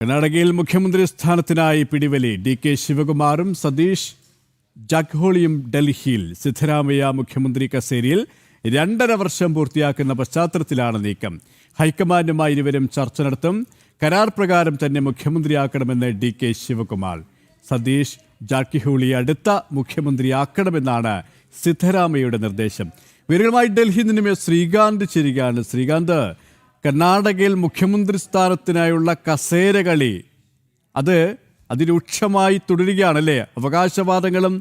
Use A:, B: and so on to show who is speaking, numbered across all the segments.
A: കർണാടകയിൽ മുഖ്യമന്ത്രി സ്ഥാനത്തിനായി പിടിവലി. ഡി.കെ. ശിവകുമാറും സതീഷ് ജാഖ്ഹോളിയും ഡൽഹിയിൽ. സിദ്ധരാമയ്യ മുഖ്യമന്ത്രി കസേരയിൽ 2.5 വർഷം പൂർത്തിയാക്കുന്ന പശ്ചാത്തലത്തിലാണ് നീക്കം. ഹൈക്കമാൻഡുമായി ഇരുവരും ചർച്ച നടത്തും. കരാർ പ്രകാരം തന്നെ മുഖ്യമന്ത്രിയാക്കണമെന്ന് ഡി.കെ. ശിവകുമാർ. സതീഷ് ജാഖ്ഹോളിയെ അടുത്ത മുഖ്യമന്ത്രിയാക്കണമെന്നാണ് സിദ്ധരാമയ്യയുടെ നിർദ്ദേശം. വിവരങ്ങളുമായി ഡൽഹിയിൽ നിന്നും ശ്രീകാന്ത് ചേരുകയാണ്. ശ്രീകാന്ത്, കർണാടകയിൽ മുഖ്യമന്ത്രി സ്ഥാനത്തിനായുള്ള കസേരകളി അത് അതിരൂക്ഷമായി തുടരുകയാണല്ലേ? അവകാശവാദങ്ങളും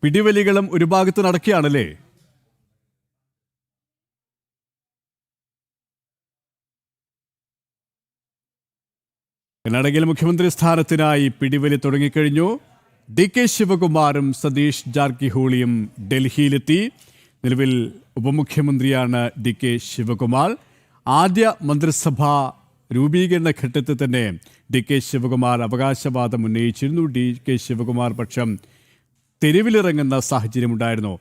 A: പിടിവലികളും ഒരു ഭാഗത്ത് നടക്കുകയാണല്ലേ? കർണാടകയിൽ മുഖ്യമന്ത്രി സ്ഥാനത്തിനായി പിടിവലി തുടങ്ങിക്കഴിഞ്ഞു. ഡി.കെ. ശിവകുമാറും സതീഷ് ജാർക്കിഹോളിയും ഡൽഹിയിലെത്തി. നിലവിൽ ഉപമുഖ്യമന്ത്രിയാണ് ഡി.കെ. ശിവകുമാർ. ആദ്യ മന്ത്രിസഭാ രൂപീകരണ ഘട്ടത്തിൽ തന്നെ ഡി.കെ. ശിവകുമാർ അവകാശവാദം ഉന്നയിച്ചിരുന്നു. ഡി.കെ. ശിവകുമാർ പക്ഷം തെരുവിലിറങ്ങുന്ന സാഹചര്യമുണ്ടായിരുന്നു.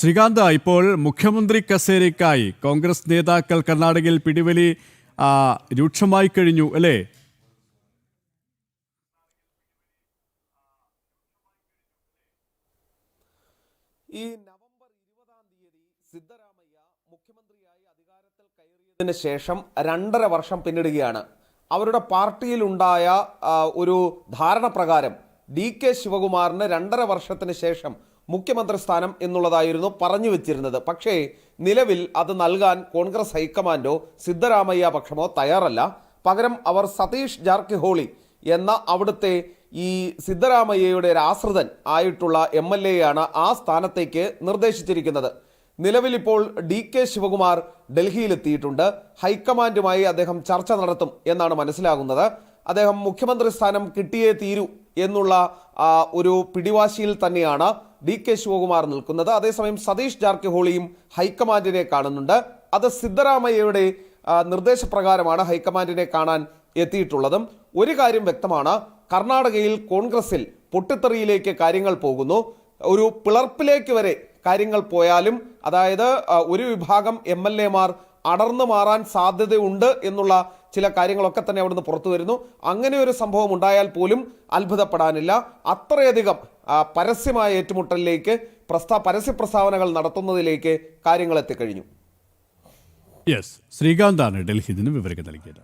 A: ശ്രീകാന്ത്, ഇപ്പോൾ മുഖ്യമന്ത്രി കസേരയ്ക്കായി കോൺഗ്രസ് നേതാക്കൾ കർണാടകയിൽ പിടിവലി രൂക്ഷമായി കഴിഞ്ഞു അല്ലേ?
B: ഈ നവംബർ 20-ാം തീയതി സിദ്ധരാമയ്യ മുഖ്യമന്ത്രിയായി അധികാരത്തിൽ കയറിയതിന് ശേഷം 2.5 വർഷം പിന്നിടുകയാണ്. അവരുടെ പാർട്ടിയിലുണ്ടായ ഒരു ധാരണ പ്രകാരം ഡി.കെ. ശിവകുമാറിന് 2.5 വർഷത്തിന് ശേഷം മുഖ്യമന്ത്രി സ്ഥാനം എന്നുള്ളതായിരുന്നു പറഞ്ഞു വെച്ചിരുന്നത്. പക്ഷേ നിലവിൽ അത് നൽകാൻ കോൺഗ്രസ് ഹൈക്കമാൻഡോ സിദ്ധരാമയ്യ പക്ഷമോ തയ്യാറല്ല. പകരം അവർ സതീഷ് ജാർക്കിഹോളി എന്ന അവിടുത്തെ ഈ സിദ്ധരാമയ്യയുടെ ഒരു ആശ്രിതൻ ആയിട്ടുള്ള MLA യാണ് ആ സ്ഥാനത്തേക്ക് നിർദ്ദേശിച്ചിരിക്കുന്നത്. നിലവിലിപ്പോൾ ഡി.കെ. ശിവകുമാർ ഡൽഹിയിലെത്തിയിട്ടുണ്ട്. ഹൈക്കമാൻഡുമായി അദ്ദേഹം ചർച്ച നടത്തും എന്നാണ് മനസ്സിലാകുന്നത്. അദ്ദേഹം മുഖ്യമന്ത്രി സ്ഥാനം കിട്ടിയേ തീരൂ എന്നുള്ള ഒരു പിടിവാശിയിൽ തന്നെയാണ് ഡി.കെ. ശിവകുമാർ നിൽക്കുന്നത്. അതേസമയം സതീഷ് ജാർക്കിഹോളിയും ഹൈക്കമാൻഡിനെ കാണുന്നുണ്ട്. അത് സിദ്ധരാമയ്യയുടെ നിർദ്ദേശപ്രകാരമാണ് ഹൈക്കമാൻഡിനെ കാണാൻ എത്തിയിട്ടുള്ളതും. ഒരു കാര്യം വ്യക്തമാണ്, കർണാടകയിൽ കോൺഗ്രസിൽ പൊട്ടിത്തെറിയിലേക്ക് കാര്യങ്ങൾ പോകുന്നു. ഒരു പിളർപ്പിലേക്ക് വരെ കാര്യങ്ങൾ പോയാലും, അതായത് ഒരു വിഭാഗം MLA-മാർ അടർന്നു മാറാൻ സാധ്യതയുണ്ട് എന്നുള്ള ചില കാര്യങ്ങളൊക്കെ തന്നെ അവിടുന്ന് പുറത്തു വരുന്നു. അങ്ങനെ ഒരു സംഭവം ഉണ്ടായാൽ പോലും അത്ഭുതപ്പെടാനില്ല. അത്രയധികം പരസ്യമായ ഏറ്റുമുട്ടലിലേക്ക് പരസ്യ പ്രസ്താവനകൾ നടത്തുന്നതിലേക്ക് കാര്യങ്ങൾ എത്തിക്കഴിഞ്ഞു.
A: ശ്രീകാന്താണ് ഡൽഹിയിൽ നിന്ന് വിവരങ്ങൾ നൽകിയത്.